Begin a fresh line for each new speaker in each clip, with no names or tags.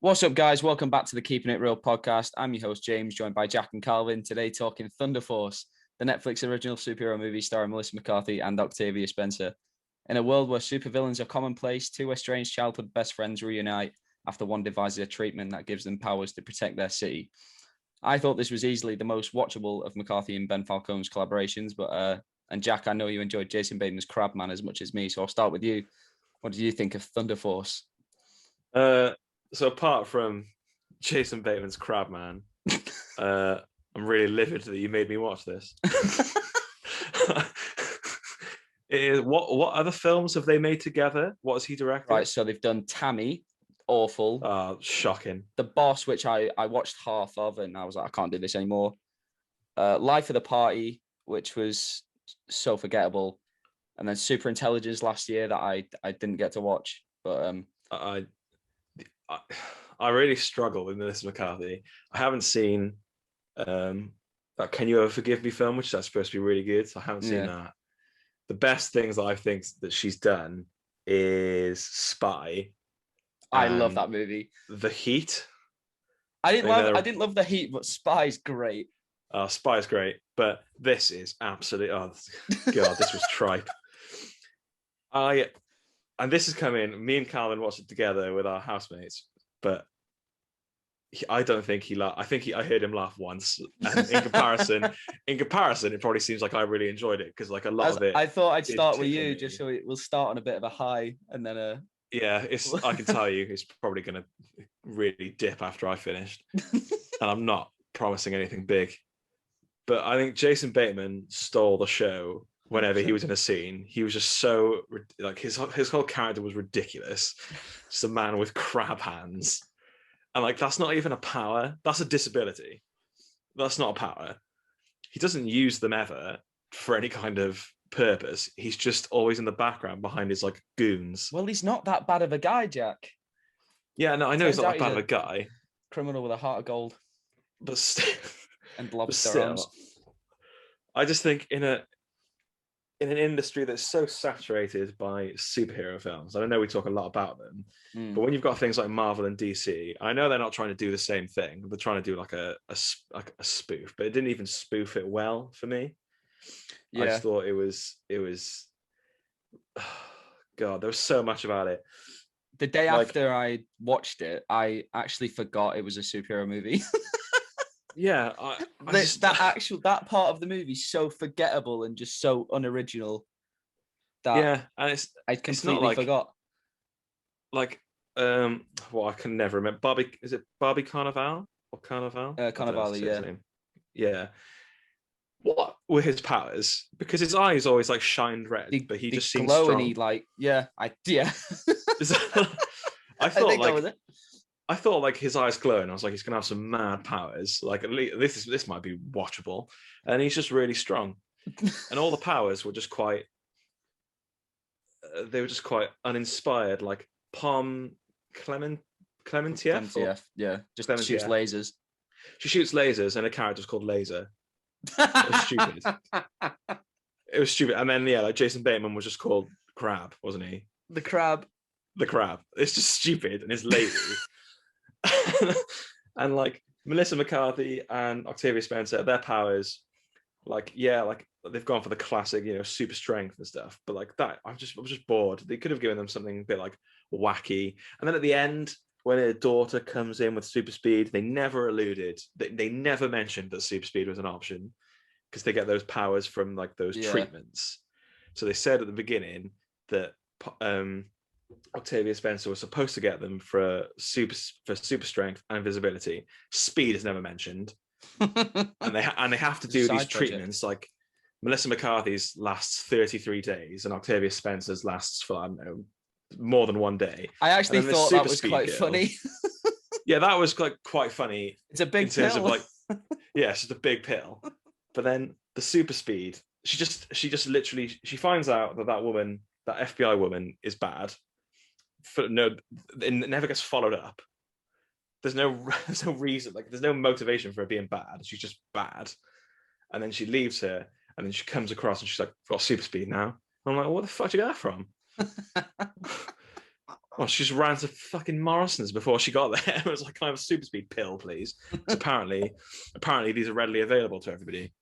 What's up, guys? Welcome back to the Keeping It Real podcast. I'm your host, James, joined by Jack and Calvin. Today, talking Thunder Force, the Netflix original superhero movie starring Melissa McCarthy and Octavia Spencer. In a world where supervillains are commonplace, two estranged childhood best friends reunite after one devises a treatment that gives them powers to protect their city. I thought this was easily the most watchable of McCarthy and Ben Falcone's collaborations, and Jack, I know you enjoyed Jason Bateman's Crabman as much as me, so I'll start with you. What do you think of Thunder Force?
So apart from Jason Bateman's Crabman, I'm really livid that you made me watch this. What other films have they made together? What has he directed?
Right, so they've done Tammy, awful.
Shocking.
The Boss, which I watched half of, and I was like, I can't do this anymore. Life of the Party, which was so forgettable, and then Super Intelligence last year that I didn't get to watch. But
I really struggle with Melissa McCarthy. I haven't seen that Can You Ever Forgive Me film, which is supposed to be really good. So I haven't seen that. The best things that I think that she's done is Spy.
I love that movie.
The Heat.
I didn't love The Heat, but Spy's great.
Spy's great, but this is absolutely God, this was tripe. And this is coming. Me and Calvin watched it together with our housemates, but I don't think he laughed. I think I heard him laugh once. And in comparison, it probably seems like I really enjoyed it because like a lot of it.
I thought I'd start with you just so we'll start on a bit of a high and then
yeah, I can tell you it's probably going to really dip after I finished, and I'm not promising anything big. But I think Jason Bateman stole the show whenever he was in a scene. He was just so like his whole character was ridiculous. Just a man with crab hands. And like, that's not even a power. That's a disability. That's not a power. He doesn't use them ever for any kind of purpose. He's just always in the background behind his like goons.
Well, he's not that bad of a guy, Jack.
Yeah, no, I know he's not that bad of a guy.
Criminal with a heart of gold.
But still,
and lobster arms.
I just think in an industry that's so saturated by superhero films, and I know we talk a lot about them, but when you've got things like Marvel and DC, I know they're not trying to do the same thing. They're trying to do like a spoof, but it didn't even spoof it well for me. Yeah. I just thought it was God, there was so much about it.
The day after I watched it, I actually forgot it was a superhero movie.
Yeah,
that part of the movie is so forgettable and just so unoriginal that
and
I completely forgot.
Like, well, I can never remember. Is it Barbie Carnival or Carnival?
Carnival, yeah.
Yeah. What were his powers? Because his eyes always like shined red, but he just seemed
glow
strong.
And he like, I
thought like his eyes glowing. I was like, he's gonna have some mad powers. Like, at least this might be watchable. And he's just really strong. And all the powers were just quite. They were just quite uninspired. Like Clementieff.
Yeah, just shoots lasers.
She shoots lasers, and a character's called Laser. It was stupid. It was stupid. And then like Jason Bateman was just called Crab, wasn't he?
The Crab.
It's just stupid and it's lazy. And like Melissa McCarthy and Octavia Spencer, their powers, like they've gone for the classic, super strength and stuff. But like that, I was just bored. They could have given them something a bit like wacky. And then at the end, when their daughter comes in with super speed, they never they never mentioned that super speed was an option because they get those powers from like those treatments. So they said at the beginning that Octavia Spencer was supposed to get them for super strength and invisibility. Speed is never mentioned, and they have to do these treatments. Like Melissa McCarthy's lasts 33 days, and Octavia Spencer's lasts for, I don't know, more than one day.
I actually thought that was quite funny.
Yeah, that was quite funny.
It's a big pill.
In terms of like, it's just a big pill. But then the super speed, she just literally she finds out that woman, that FBI woman, is bad. It never gets followed up. There's no reason, like there's no motivation for her being bad. She's just bad. And then she leaves her, and then she comes across and she's like, "Got super speed now." I'm like, "What the fuck did you get that from?" Oh, she just ran to fucking Morrison's before she got there. It was like, "Can I have a super speed pill, please?" Because apparently these are readily available to everybody.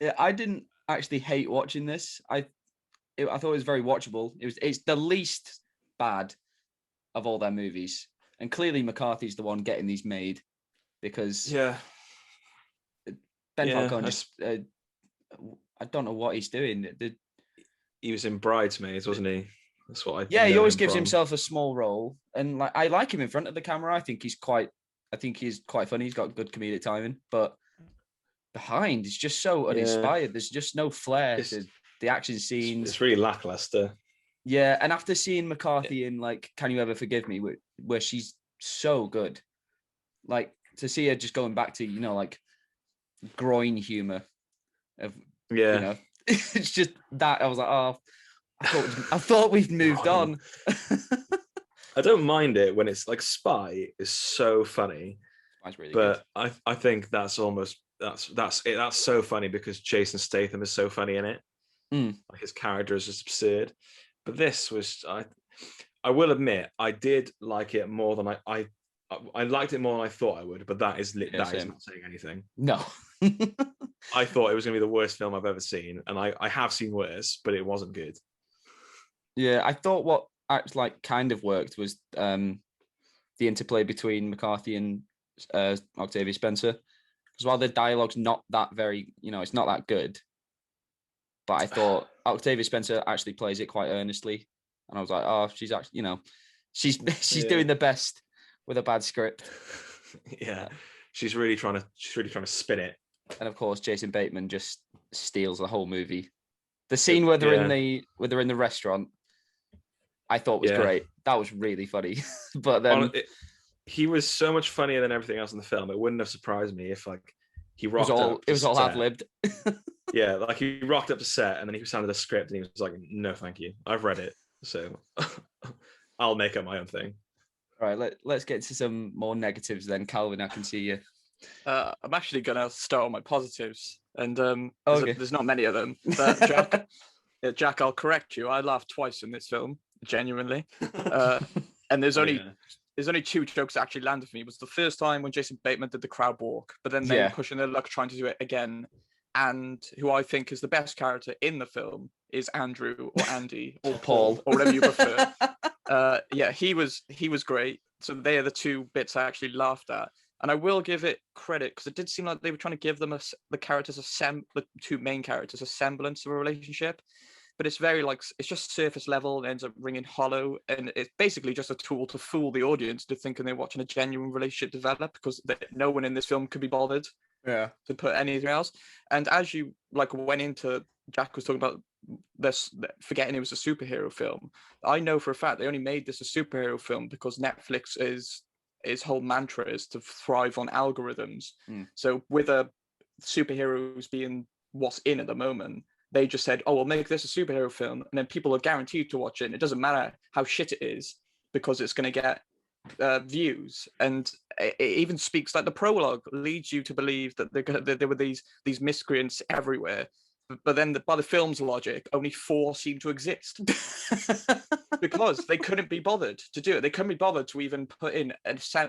Yeah, I didn't actually hate watching this. I thought it was very watchable. It's the least bad of all their movies, and clearly McCarthy's the one getting these made because
Yeah,
Ben
yeah.
Falcone just I don't know what he's doing.
He was in Bridesmaids, wasn't he? That's what I
Yeah, he
know
always
him
gives
from.
himself a small role, and like I like him in front of the camera. I think he's quite funny. He's got good comedic timing, but behind it's just so
Yeah,
uninspired. There's just no flair
it's
to the action scenes.
it's really lackluster.
Yeah, and after seeing McCarthy in like "Can You Ever Forgive Me," where she's so good, like to see her just going back to like groin humor of
Yeah,
it's just that I was like, oh, I thought we've moved
Groin.
on.
I don't mind it when it's like Spy is so funny,
That's really good.
but I think that's so funny because Jason Statham is so funny in it.
Mm.
Like his character is just absurd. But this was I will admit I did like it more than I liked it more than I thought I would. But that is that is
Same.
not saying anything.
No.
I thought it was going to be the worst film I've ever seen, and I have seen worse, but it wasn't good.
Yeah, I thought what actually like kind of worked was the interplay between McCarthy and Octavia Spencer. Because while the dialogue's not that very, it's not that good, but I thought Octavia Spencer actually plays it quite earnestly, and I was like, oh, she's actually, she's doing the best with a bad script.
Yeah, she's really trying to spin it.
And of course, Jason Bateman just steals the whole movie. The scene where they're in the restaurant, I thought was great. That was really funny. But then
he was so much funnier than everything else in the film. It wouldn't have surprised me if like he rocked up.
It was all ad-libbed.
Yeah, like he rocked up to set and then he sounded a script and he was like, "No, thank you. I've read it, so I'll make up my own thing."
All right, let's get to some more negatives then. Calvin, I can see you.
I'm actually gonna start on my positives, and
Okay.
there's not many of them. But Jack, I'll correct you. I laughed twice in this film, genuinely. And there's only two jokes that actually landed for me. It was the first time when Jason Bateman did the crowd walk, but then they were pushing their luck trying to do it again. And who I think is the best character in the film is Andrew or Andy or Paul or whatever you prefer. Yeah, he was great. So they are the two bits I actually laughed at. And I will give it credit because it did seem like they were trying to give them the two main characters a semblance of a relationship, but it's very like it's just surface level and ends up ringing hollow, and it's basically just a tool to fool the audience to thinking they're watching a genuine relationship develop because no one in this film could be bothered to put anything else. And as you like went into Jack was talking about this, forgetting it was a superhero film. I know for a fact they only made this a superhero film because Netflix his whole mantra is to thrive on algorithms. So with superheroes being what's in at the moment, they just said, oh, we'll make this a superhero film and then people are guaranteed to watch it, and it doesn't matter how shit it is because it's going to get views. And it even speaks, like the prologue leads you to believe that there were these miscreants everywhere, but then by the film's logic, only 4 seem to exist because they couldn't be bothered to do it. They couldn't be bothered to even put in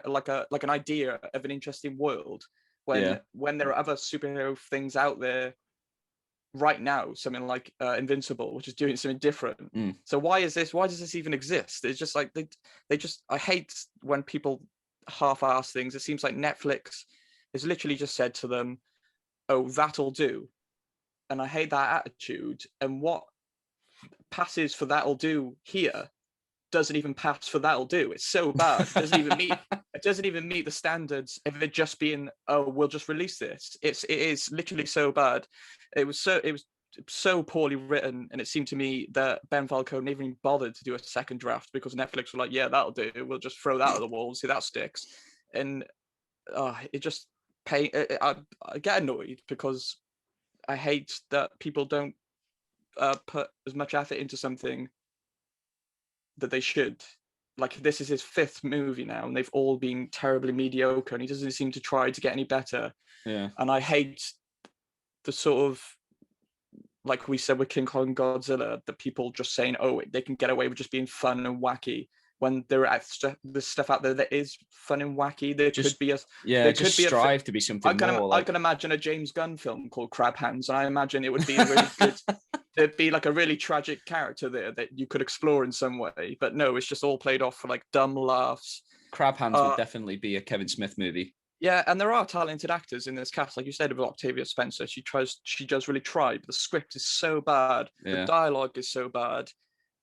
like an idea of an interesting world when there are other superhero things out there right now, something like Invincible, which is doing something different. So why does this even exist? It's just like they just, I hate when people half-ass things. It seems like Netflix has literally just said to them, oh, that'll do. And I hate that attitude. And what passes for that'll do here doesn't even pass for that'll do. It's so bad. It doesn't even meet the standards of it just being, oh, we'll just release this. It is literally so bad. It was so poorly written, and it seemed to me that Ben Falcone never even bothered to do a second draft because Netflix were like, yeah, that'll do. We'll just throw that at the wall and see that sticks. And it just I get annoyed because I hate that people don't put as much effort into something that they should. Like, this is his 5th movie now, and they've all been terribly mediocre, and he doesn't seem to try to get any better.
Yeah.
And I hate the sort of, like we said with King Kong Godzilla, that people just saying, oh, they can get away with just being fun and wacky. when there are the stuff out there that is fun and wacky. There could be a
strive to be something more.
I can imagine a James Gunn film called Crab Hands, and I imagine it would be a really good. There'd be like a really tragic character there that you could explore in some way, but no, it's just all played off for like dumb laughs.
Crab Hands would definitely be a Kevin Smith movie.
Yeah, and there are talented actors in this cast, like you said about Octavia Spencer. She does really try, but the script is so bad, the dialogue is so bad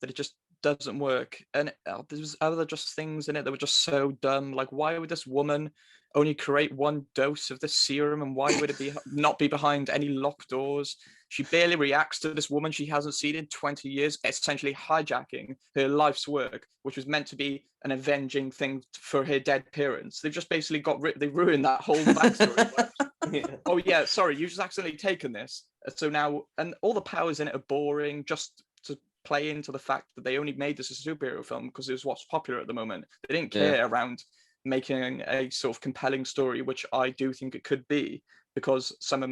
that it just doesn't work. And there's other just things in it that were just so dumb. Like, why would this woman only create one dose of this serum, and why would it not be behind any locked doors? She barely reacts to this woman she hasn't seen in 20 years, essentially hijacking her life's work, which was meant to be an avenging thing for her dead parents. They've just basically they ruined that whole backstory. Oh yeah, sorry, you just accidentally taken this. So now, and all the powers in it are boring, just to play into the fact that they only made this a superhero film because it was what's popular at the moment. They didn't care around making a sort of compelling story, which I do think it could be, because some of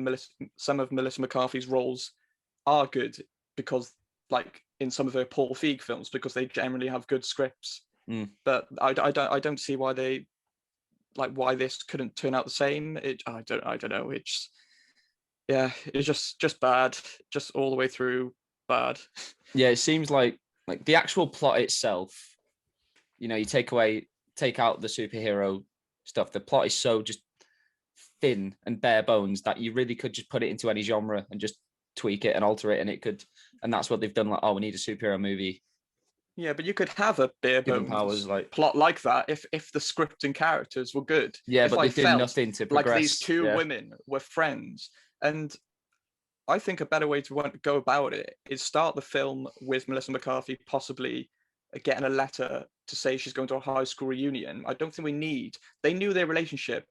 Melissa McCarthy's roles are good, because like in some of her Paul Feig films, because they generally have good scripts. But I don't see why why this couldn't turn out the same. I don't know. It's just bad, just all the way through bad.
Yeah, it seems like the actual plot itself, you take out the superhero stuff. The plot is so just thin and bare bones that you really could just put it into any genre and just tweak it and alter it, and that's what they've done. Like, we need a superhero movie.
Yeah, but you could have a bare bones plot like that if the script and characters were good.
Yeah, but they did nothing to progress.
Like these two women were friends, and I think a better way to go about it is start the film with Melissa McCarthy possibly getting a letter to say she's going to a high school reunion. I don't think they knew their relationship.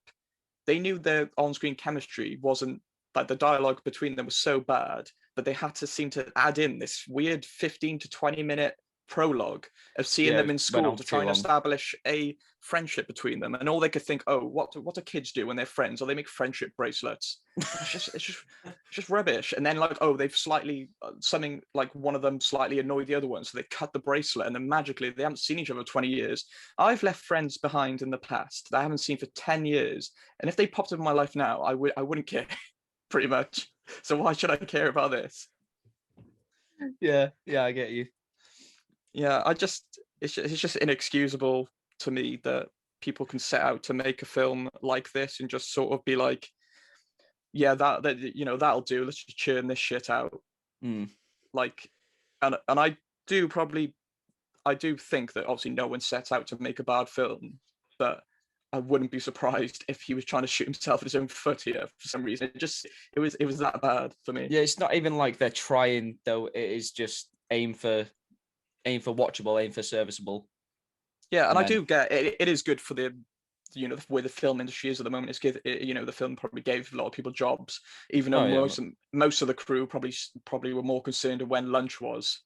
They knew their on-screen chemistry wasn't, like, the dialogue between them was so bad, but they had to seem to add in this weird 15 to 20-minute prologue of seeing them in school to try and establish a friendship between them. And all they could think, what do kids do when they're friends? Or they make friendship bracelets. It's just rubbish. And then they've slightly something like one of them slightly annoyed the other one, so they cut the bracelet, and then magically they haven't seen each other for 20 years. I've left friends behind in the past that I haven't seen for 10 years, and if they popped up in my life now, I wouldn't care. Pretty much. So why should I care about this?
Yeah, I get you.
Yeah, it's just inexcusable to me that people can set out to make a film like this and just sort of be like, yeah, that'll do. Let's just churn this shit out. Like, and I do think that obviously no one sets out to make a bad film, but I wouldn't be surprised if he was trying to shoot himself in his own foot here for some reason. It was that bad for me.
Yeah, it's not even like they're trying though. It is just aim for watchable, aim for serviceable.
Yeah, and I do get it. It is good for the where the film industry is at the moment. The film probably gave a lot of people jobs, even though most of the crew probably were more concerned with when lunch was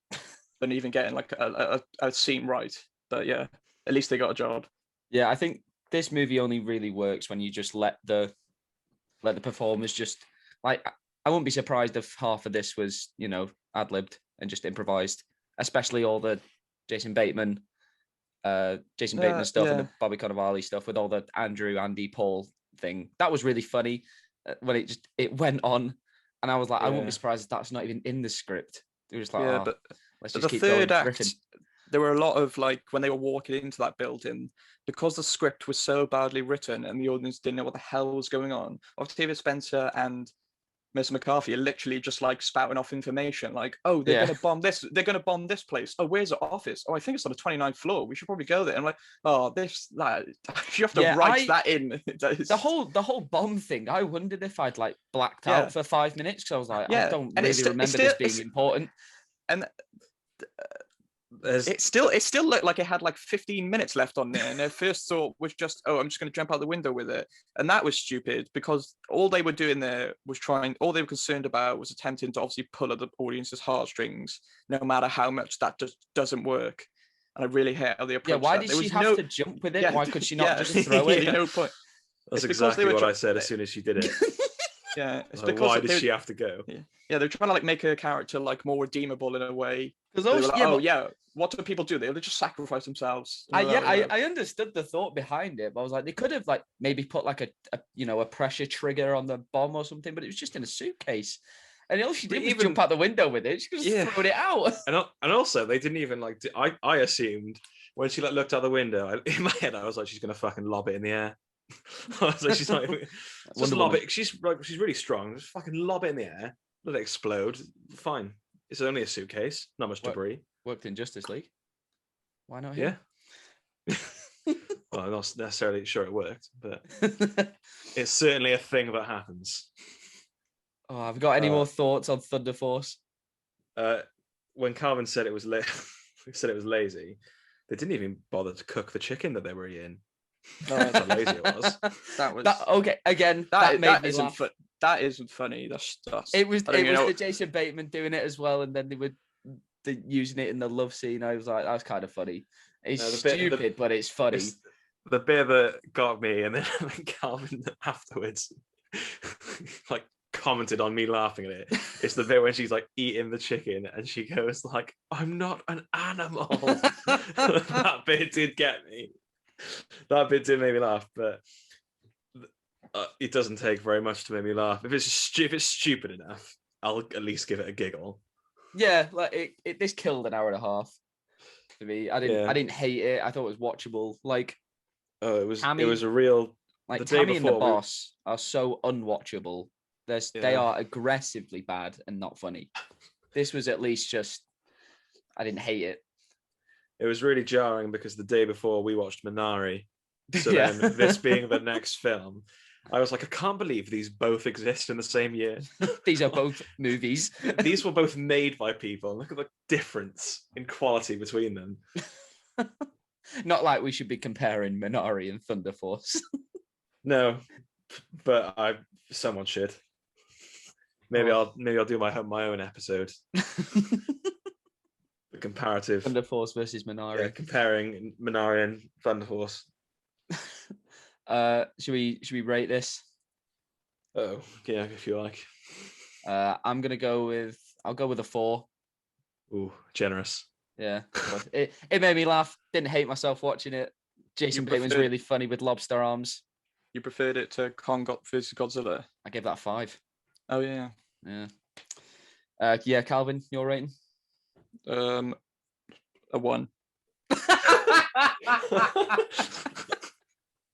than even getting like a scene right. But yeah, at least they got a job. Yeah,
I think this movie only really works when you just let the performers just, like, I wouldn't be surprised if half of this was ad-libbed and just improvised, especially all the Jason Bateman stuff and the Bobby Cannavale stuff with all the Andrew, Andy, Paul thing. That was really funny when it went on, and I was like, I wouldn't be surprised if that's not even in the script. It was like,
but
let's just keep
the third
going,
act, there were a lot of, like, when they were walking into that building, because the script was so badly written and the audience didn't know what the hell was going on, Octavia Spencer and Melissa McCarthy are literally just like spouting off information, like, they're going to bomb this, they're going to bomb this place. Where's the office? I think it's on the 29th floor. We should probably go there. I'm like, that you have to write that in.
The whole bomb thing, I wondered if I'd like blacked out for 5 minutes, because I was like, I don't really remember this being important.
And it still looked like it had like 15 minutes left on there, and their first thought was just, I'm just going to jump out the window with it. And that was stupid, because all they were doing there was all they were concerned about was attempting to obviously pull at the audience's heartstrings, no matter how much that just doesn't work. And I really hate how they approached
why did she have to jump with it? Why could she not just throw it?
No point.
That's exactly what I said as soon as she did it.
Yeah, it's
Like,
because
why did she have to go?
Yeah, they're trying to like make her character like more redeemable in a way.
Because
What do people do? They just sacrifice themselves.
I understood the thought behind it, but I was like, they could have like maybe put like a pressure trigger on the bomb or something, but it was just in a suitcase. And all she did was jump out the window with it. She could just throw it out.
And also, they didn't even like. I assumed when she like looked out the window, in my head, I was like, she's gonna fucking lob it in the air. I was like, she's not even just lob it. She's really strong. Just fucking lob it in the air. Let it explode. Fine. It's only a suitcase. Not much debris.
Worked in Justice League. Why not here?
Yeah. Well, I'm not necessarily sure it worked, but it's certainly a thing that happens.
Oh, have you got any more thoughts on Thunder Force?
When Calvin said it was lazy, they didn't even bother to cook the chicken that they were eating. That's how lazy it was.
Okay. Again, that made me laugh.
That isn't funny. That's
it was the Jason Bateman doing it as well, and then they were using it in the love scene. I was like, that was kind of funny. It's stupid, but it's funny.
It's the bit that got me, and then Calvin afterwards, like, commented on me laughing at it. It's the bit when she's like eating the chicken, and she goes like, "I'm not an animal." That bit did get me. That bit did make me laugh, but it doesn't take very much to make me laugh. If it's stupid enough, I'll at least give it a giggle.
Yeah, like this killed an hour and a half for me. I didn't hate it. I thought it was watchable. Like,
it was a real,
like, Tammy and the boss are so unwatchable. They are aggressively bad and not funny. This was at least just, I didn't hate it.
It was really jarring because the day before we watched Minari, so then this being the next film, I was like, I can't believe these both exist in the same year.
These are both movies.
These were both made by people. Look at the difference in quality between them.
Not like we should be comparing Minari and Thunder Force.
No, but someone should. Maybe I'll do my own episode. The comparative
Thunder Force versus Minari.
Yeah, comparing Minari and Thunder Force.
Should we rate this?
Oh, yeah, if you like.
I'll go with a 4.
Ooh, generous.
Yeah, it made me laugh. Didn't hate myself watching it. Jason Bateman's really funny with lobster arms.
You preferred it to Kong vs Godzilla?
I gave that a 5.
Oh yeah.
Yeah, Calvin, your rating?
A 1.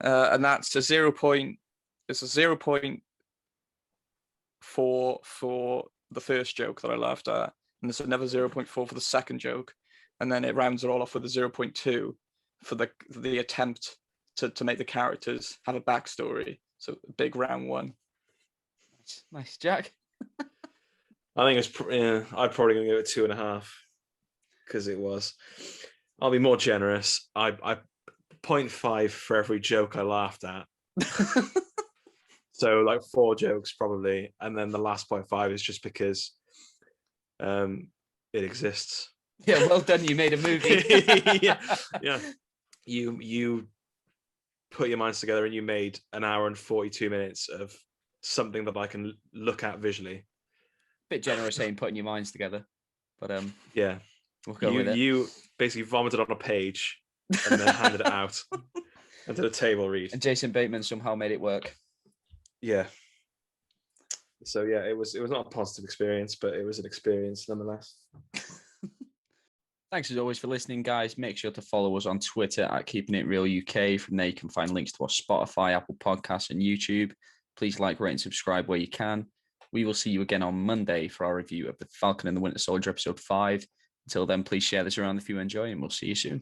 And that's a 0.4 for the first joke that I laughed at, and there's another 0.4 for the second joke, and then it rounds it all off with a 0.2 for the attempt to make the characters have a backstory. So a big round 1.
Nice, Jack.
I think it's I'm probably gonna give it 2.5 because it was. I'll be more generous. I 0.5 for every joke I laughed at. So like 4 jokes probably, and then the last 0.5 is just because it exists.
Yeah, well done. You made a movie.
yeah. You put your minds together and you made an hour and 42 minutes of something that I can look at visually.
Bit generous saying putting your minds together, but
yeah,
we'll go with it.
You basically vomited on a page and then handed it out and did a table read.
And Jason Bateman somehow made it work.
Yeah. So yeah, it was not a positive experience, but it was an experience nonetheless.
Thanks as always for listening, guys. Make sure to follow us on Twitter at Keeping It Real UK. From there, you can find links to our Spotify, Apple Podcasts, and YouTube. Please like, rate, and subscribe where you can. We will see you again on Monday for our review of The Falcon and the Winter Soldier, episode 5. Until then, please share this around if you enjoy, and we'll see you soon.